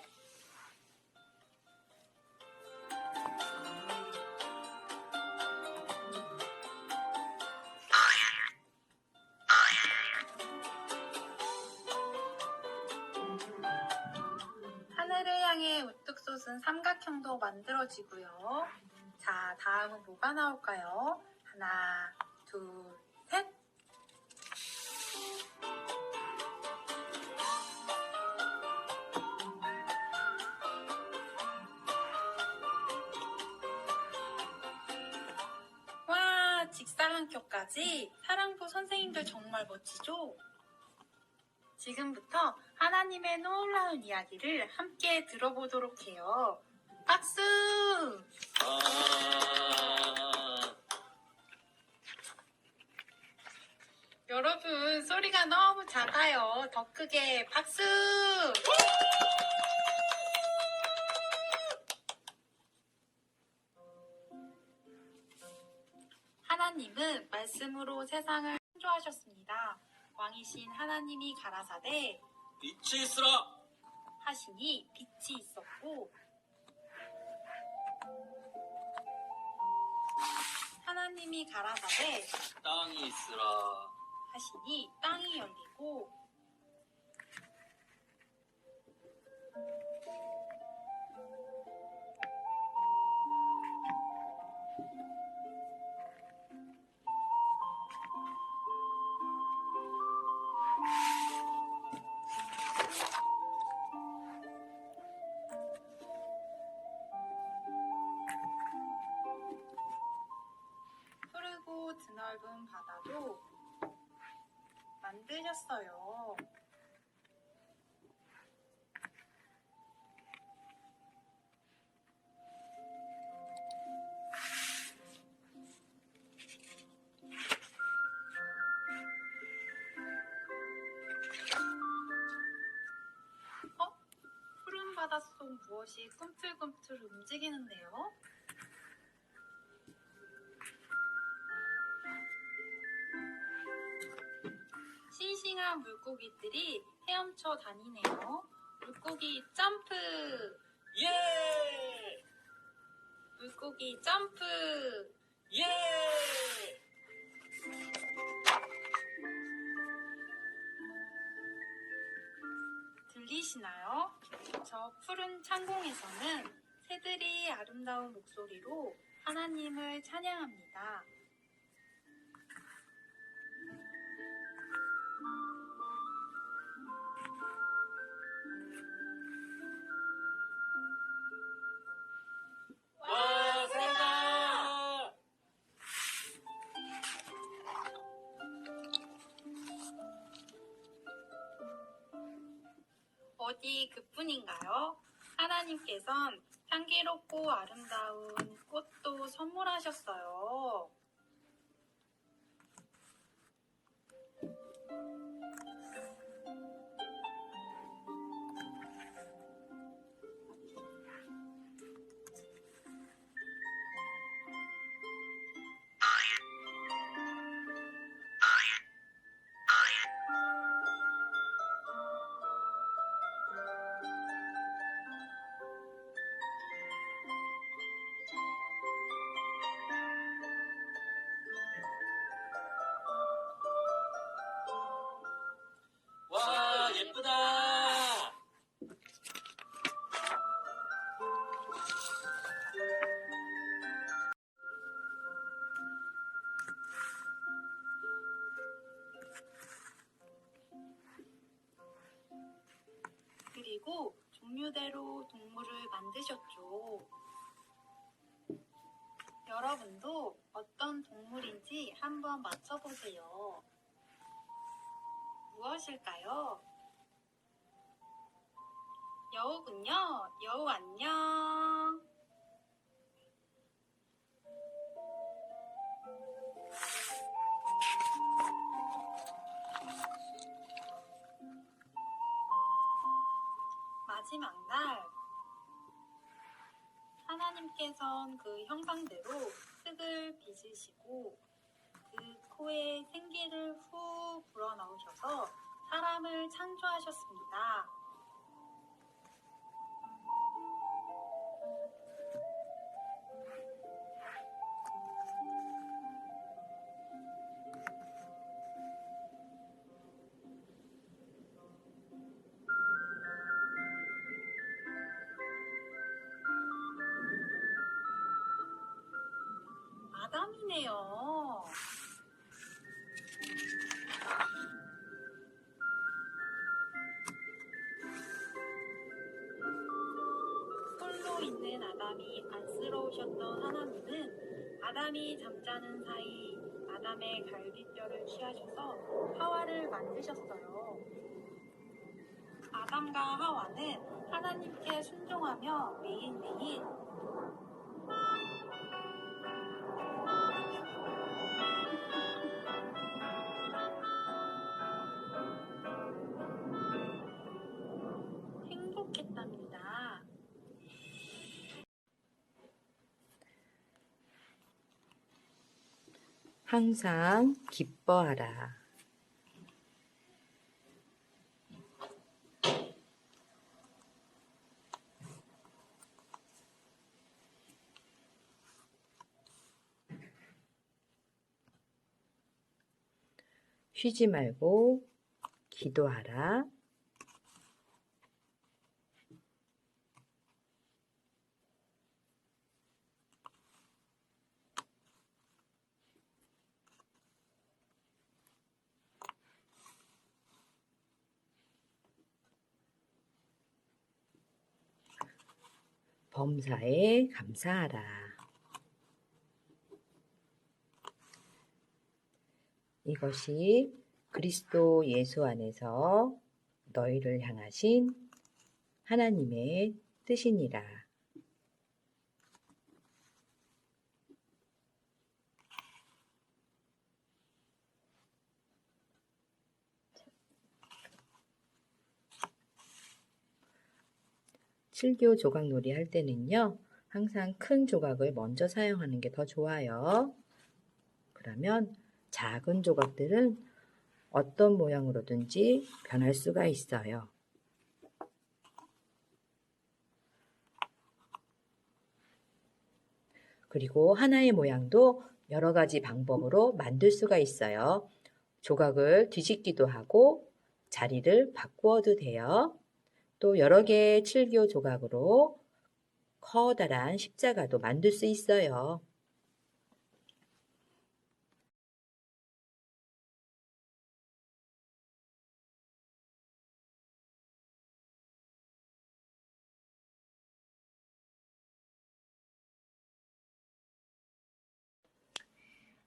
H: 하늘을 향해 우뚝 솟은 삼각형도 만들어지고요. 자, 다음은 뭐가 나올까요? 하나, 둘, 셋! 고등학교까지 사랑부 선생님들 정말 멋지죠? 지금부터 하나님의 놀라운 이야기를 함께 들어보도록 해요. 박수! 여러분, 소리가 너무 작아요. 더 크게 박수! 하나님은 말씀으로 세상을 창조하셨습니다. 왕이신 하나님이 가라사대
F: 빛이 있으라.
H: 하시니 빛이 있었고, 하나님이 가라사대
F: 땅이 있으라.
H: 하시니 땅이 열리고, 푸르고 드넓은 바다도 만드셨어요. 푸른 바다 속 무엇이 꿈틀꿈틀 움직이는데요? 싱싱한 물고기들이 헤엄쳐 다니네요. 물고기 점프!
F: 예!
H: 물고기 점프!
F: 예!
H: 들리시나요? 저 푸른 창공에서는 새들이 아름다운 목소리로 하나님을 찬양합니다.
F: 와, 세다!
H: 어디 그뿐인가요? 하나님께선 향기롭고 아름다운 꽃도 선물하셨어요.
F: 와, 예쁘다!
H: 그리고 종류대로 동물을 만드셨죠. 여러분도 어떤 동물인지 한번 맞춰보세요. 무엇일까요? 여우군요. 여우 안녕. 마지막 날 하나님께선 그 형상대로 흙을 빚으시고 그 코에 생기를 후 불어넣으셔서 사람을 창조하셨습니다. 아담이네요. 홀로 있는 아담이 안쓰러우셨던 하나님은 아담이 잠자는 사이 아담의 갈비뼈를 취하셔서 하와를 만드셨어요. 아담과 하와는 하나님께 순종하며 매일매일 행복했답니다.
G: 항상 기뻐하라. 쉬지 말고 기도하라. 범사에 감사하라. 이것이 그리스도 예수 안에서 너희를 향하신 하나님의 뜻이니라. 칠교 조각놀이 할 때는요, 항상 큰 조각을 먼저 사용하는 게 더 좋아요. 그러면 작은 조각들은 어떤 모양으로든지 변할 수가 있어요. 그리고 하나의 모양도 여러 가지 방법으로 만들 수가 있어요. 조각을 뒤집기도 하고 자리를 바꾸어도 돼요. 또 여러 개의 칠교 조각으로 커다란 십자가도 만들 수 있어요.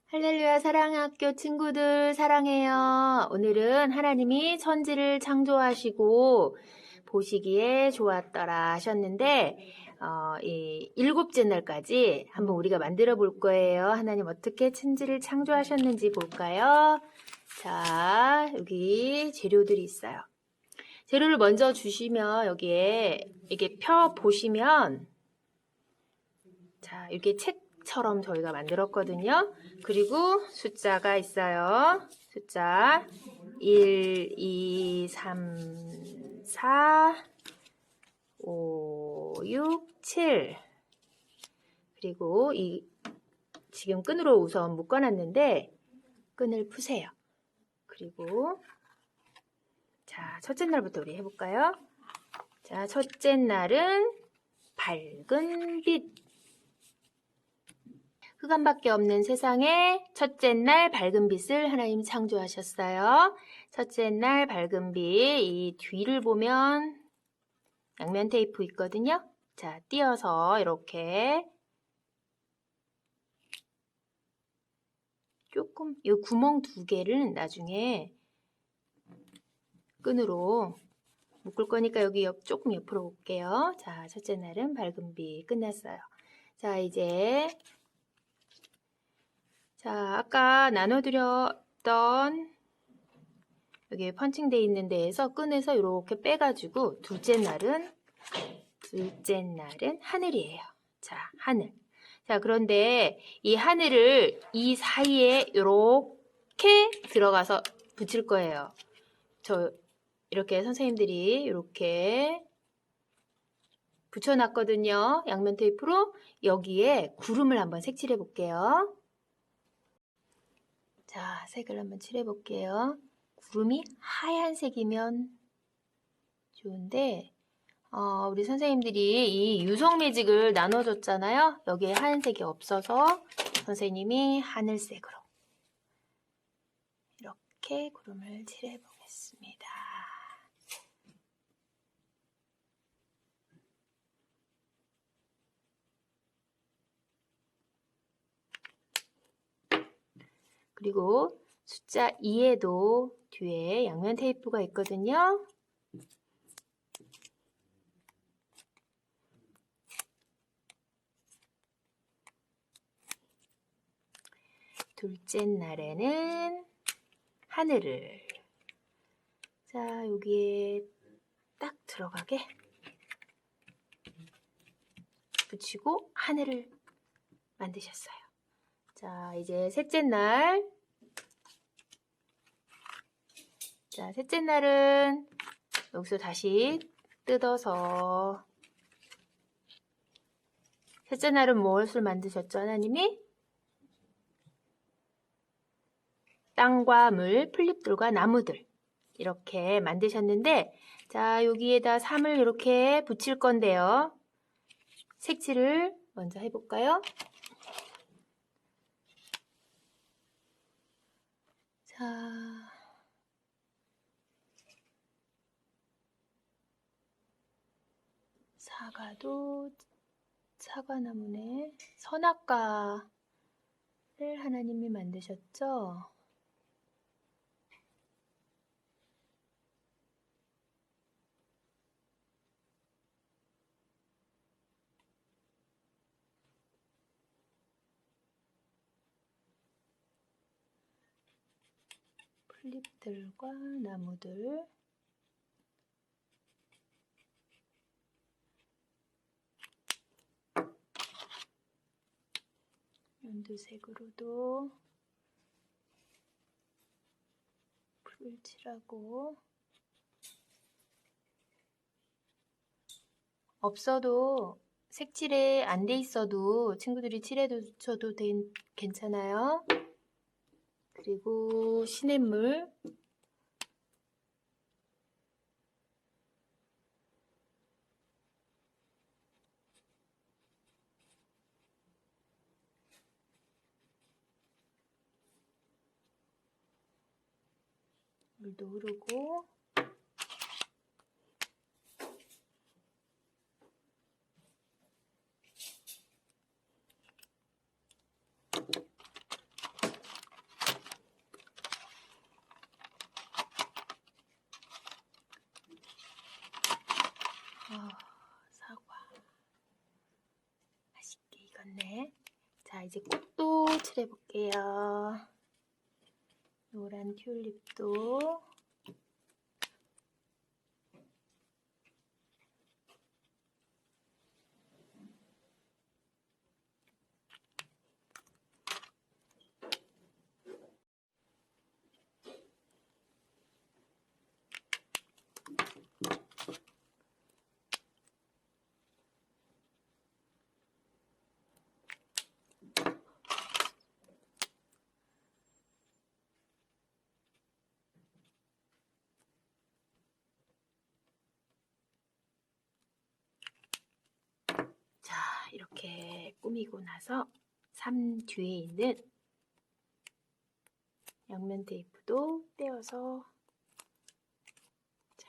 I: 할렐루야 사랑학교 친구들 사랑해요. 오늘은 하나님이 천지를 창조하시고 보시기에 좋았더라 하셨는데 이 일곱째 날까지 한번 우리가 만들어 볼 거예요. 하나님 어떻게 천지를 창조하셨는지 볼까요? 자, 여기 재료들이 있어요. 재료를 먼저 주시면 여기에 이게 펴 보시면 자, 이게 책처럼 저희가 만들었거든요. 그리고 숫자가 있어요. 숫자 1, 2, 3, 4, 5, 6, 7 그리고 이 지금 끈으로 우선 묶어놨는데 끈을 푸세요. 그리고 자, 첫째 날부터 우리 해볼까요? 자, 첫째 날은 밝은 빛 흑암밖에 없는 세상에 첫째 날 밝은 빛을 하나님 창조하셨어요. 첫째 날 밝은 빛, 이 뒤를 보면 양면 테이프 있거든요. 자, 띄어서 이렇게 조금 이 구멍 두 개를 나중에 끈으로 묶을 거니까 여기 조금 옆으로 볼게요. 자, 첫째 날은 밝은 빛 끝났어요. 자, 이제 자, 아까 나눠드렸던 여기 펀칭돼 있는 데에서 끈에서 이렇게 빼가지고 둘째 날은 하늘이에요. 자, 하늘. 자, 그런데 이 하늘을 이 사이에 이렇게 들어가서 붙일 거예요. 저 이렇게 선생님들이 이렇게 붙여놨거든요. 양면 테이프로. 여기에 구름을 한번 색칠해 볼게요. 자, 색을 한번 칠해 볼게요. 구름이 하얀색이면 좋은데 우리 선생님들이 이 유성 매직을 나눠줬잖아요. 여기에 하얀색이 없어서 선생님이 하늘색으로 이렇게 구름을 칠해 보겠습니다. 그리고 숫자 2에도 뒤에 양면 테이프가 있거든요. 둘째 날에는 하늘을, 자, 여기에 딱 들어가게 붙이고 하늘을 만드셨어요. 자, 이제 셋째 날. 자, 셋째 날은 여기서 다시 뜯어서, 셋째 날은 무엇을 만드셨죠, 하나님이? 땅과 물, 풀잎들과 나무들 이렇게 만드셨는데, 자, 여기에다 3을 이렇게 붙일 건데요. 색칠을 먼저 해볼까요? 자, 사과도 사과나무네. 선악과를 하나님이 만드셨죠? 풀잎들과 나무들, 연두색으로도 풀을 칠하고, 없어도 색칠에 안 돼 있어도 친구들이 칠해줘도 괜찮아요. 그리고 시냇물, 물도 흐르고, 사과 맛있게 익었네. 자, 이제 꽃도 칠해볼게요. 노란 튤립도, 자, 이렇게 꾸미고 나서 3 뒤에 있는 양면 테이프도 떼어서, 자,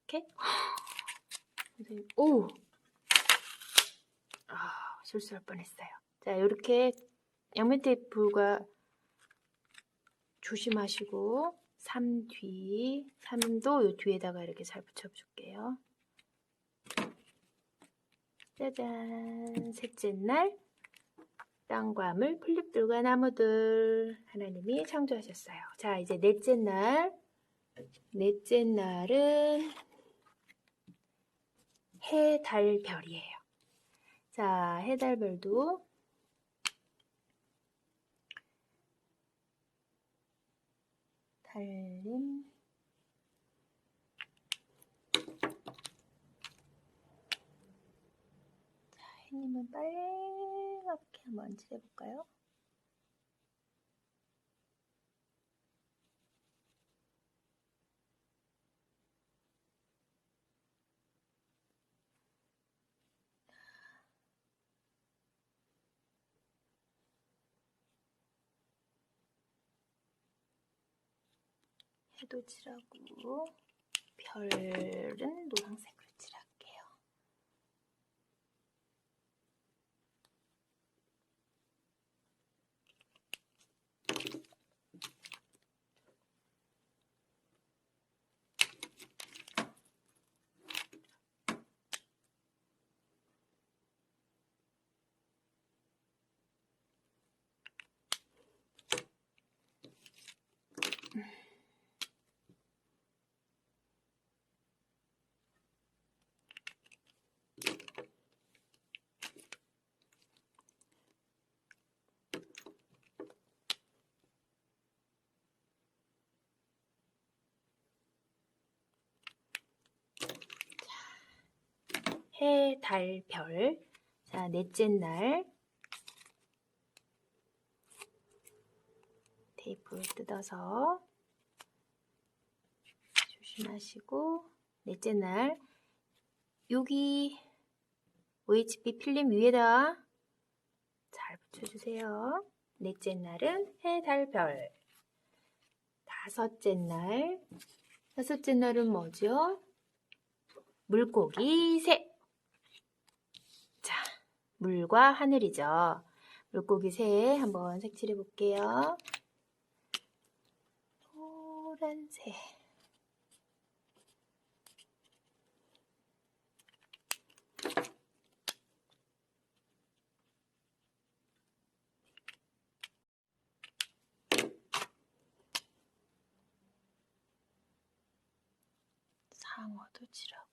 I: 이렇게. 선생님, 오! 실수할 뻔했어요. 자, 이렇게 양면 테이프가 조심하시고 3도 이 뒤에다가 이렇게 잘 붙여줄게요. 짜잔! 셋째 날 땅과 물, 풀잎들과 나무들 하나님이 창조하셨어요. 자, 이제 넷째 날. 넷째 날은 해, 달, 별이에요. 자, 해, 달, 별도 달림, 자, 해님은 빨갛게 한번 칠해볼까요? 해도 칠하고, 별은 노란색으로 칠할게요. 해, 달, 별. 자, 넷째 날 테이프를 뜯어서 조심하시고, 넷째 날 여기 OHP 필름 위에다 잘 붙여주세요. 넷째 날은 해, 달, 별. 다섯째 날은 뭐죠? 물고기 새. 자, 물과 하늘이죠. 물고기 새 한번 색칠해 볼게요. 노란색. 상어도 칠하고.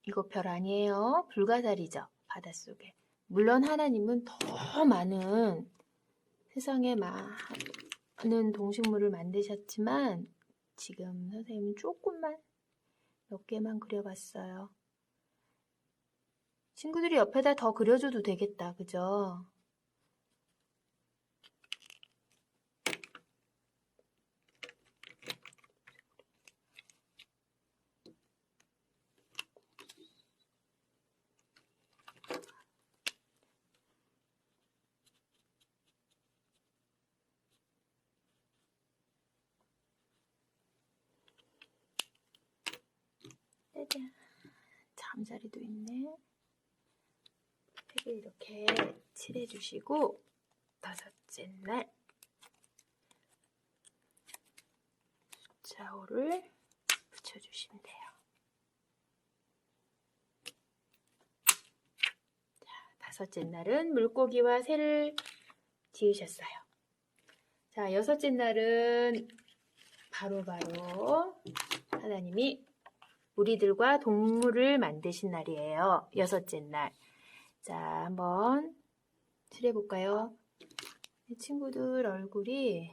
I: 이거 별 아니에요. 불가사리죠. 바닷속에. 물론 하나님은 더 많은 세상에 많은 동식물을 만드셨지만 지금 선생님은 조금만 몇 개만 그려봤어요. 친구들이 옆에다 더 그려줘도 되겠다. 그죠? 짜잔. 잠자리도 있네. 색을 이렇게 칠해주시고 다섯째 날 숫자 5를 붙여주시면 돼요. 자, 다섯째 날은 물고기와 새를 지으셨어요. 자, 여섯째 날은 바로바로 하나님이 우리들과 동물을 만드신 날이에요. 여섯째 날. 자, 한번 칠해볼까요? 이 친구들 얼굴이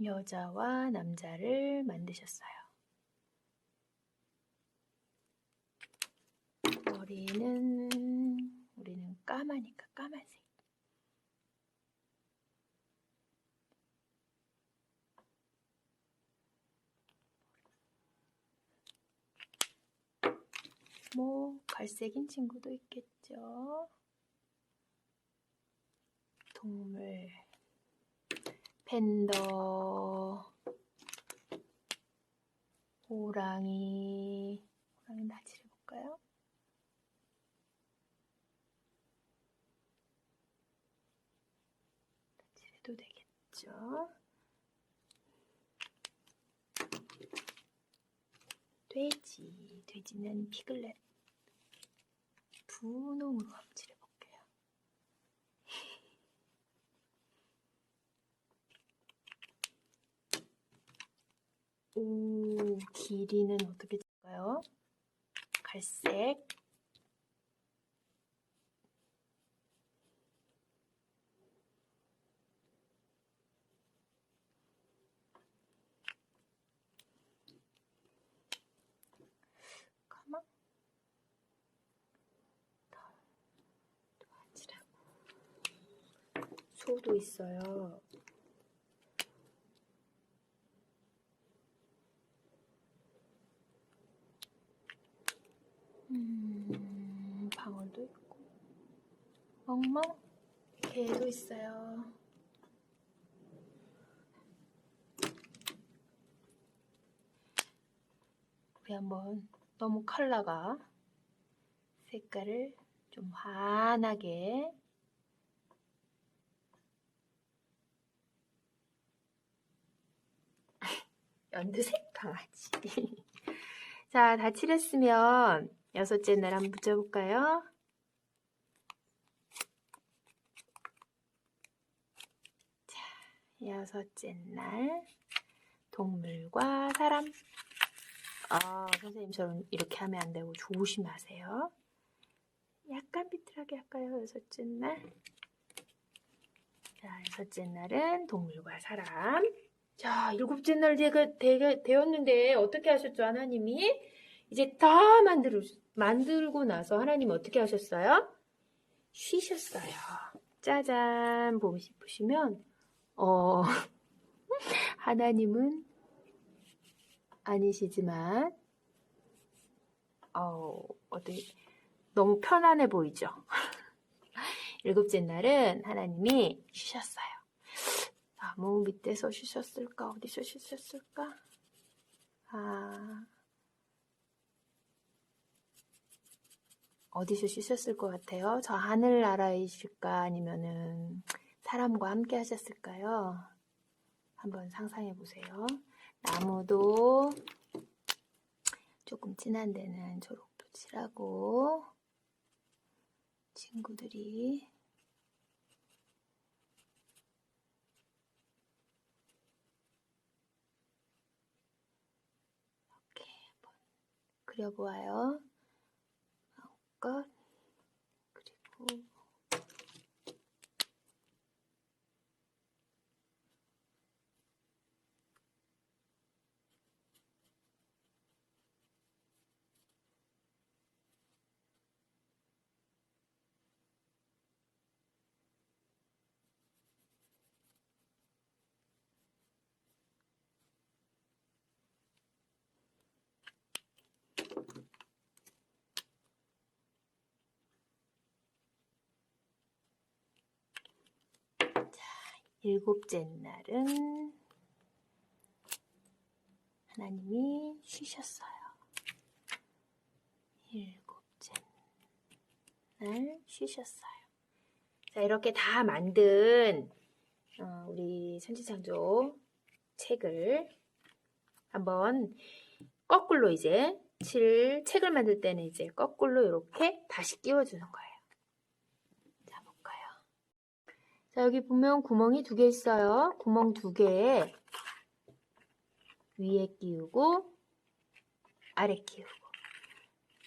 I: 여자와 남자를 만드셨어요. 우리는 까마니까 까만색. 뭐 갈색인 친구도 있겠죠. 동물, 팬더, 호랑이 다 칠해볼까요? 칠해도 되겠죠. 돼지는 피글렛. 분홍으로 한번 칠해볼게요. 오, 길이는 어떻게 칠까요? 갈색. 가만. 소도 있어요. 방울도 있고, 멍멍, 개도 있어요. 우리 한번 너무 컬러가 색깔을 좀 환하게 연두색 강아지. 자, 다 칠했으면 6째 날 한번 붙여볼까요? 자, 6째 날 동물과 사람. 선생님처럼 이렇게 하면 안 되고 조심하세요. 약간 비틀하게 할까요? 6째 날. 자, 6째 날은 동물과 사람. 자, 7째 날 되었는데 어떻게 하셨죠, 하나님이? 이제 다 만들고 나서 하나님 어떻게 하셨어요? 쉬셨어요. 짜잔, 보시면 하나님은 아니시지만 어떻게 너무 편안해 보이죠? 7째 날은 하나님이 쉬셨어요. 나무 밑에서 쉬셨을까? 어디서 쉬셨을까? 어디서 쉬셨을 것 같아요? 저 하늘나라이실까? 아니면은 사람과 함께 하셨을까요? 한번 상상해 보세요. 나무도 조금 진한 데는 초록도 칠하고 친구들이 이렇게 한번 그려보아요. 마음껏. 그리고 일곱째 날은 하나님이 쉬셨어요. 7째 날 쉬셨어요. 자, 이렇게 다 만든 우리 천지창조 책을 한번 거꾸로 이제 책을 만들 때는 이제 거꾸로 이렇게 다시 끼워주는 거예요. 자, 볼까요? 자, 여기 보면 구멍이 2개 있어요. 구멍 2개에 위에 끼우고 아래 끼우고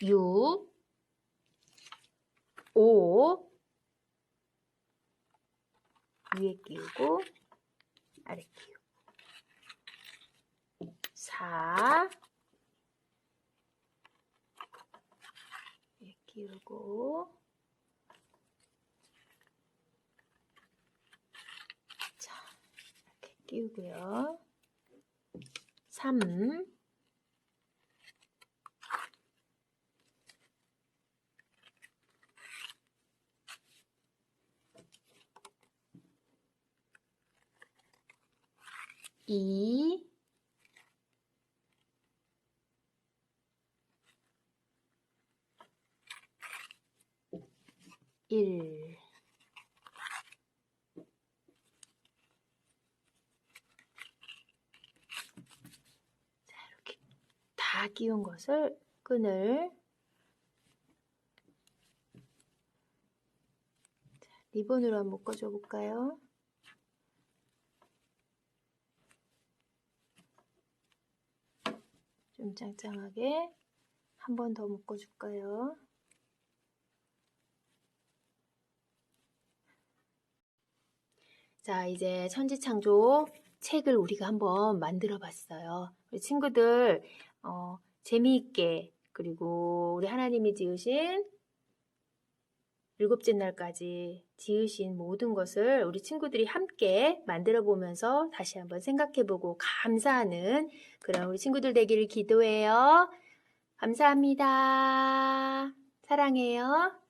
I: 6, 5 위에 끼우고 아래 끼우고 4 위에 끼우고 자, 이렇게 끼우고요. 3 2 1 자, 이렇게 다 끼운 것을 끈을 리본으로 한번 묶어줘 볼까요? 좀 짱짱하게 한 번 더 묶어줄까요? 자, 이제 천지창조 책을 우리가 한번 만들어 봤어요. 우리 친구들 재미있게 그리고 우리 하나님이 지으신 7째 날까지 지으신 모든 것을 우리 친구들이 함께 만들어 보면서 다시 한번 생각해 보고 감사하는 그런 우리 친구들 되기를 기도해요. 감사합니다. 사랑해요.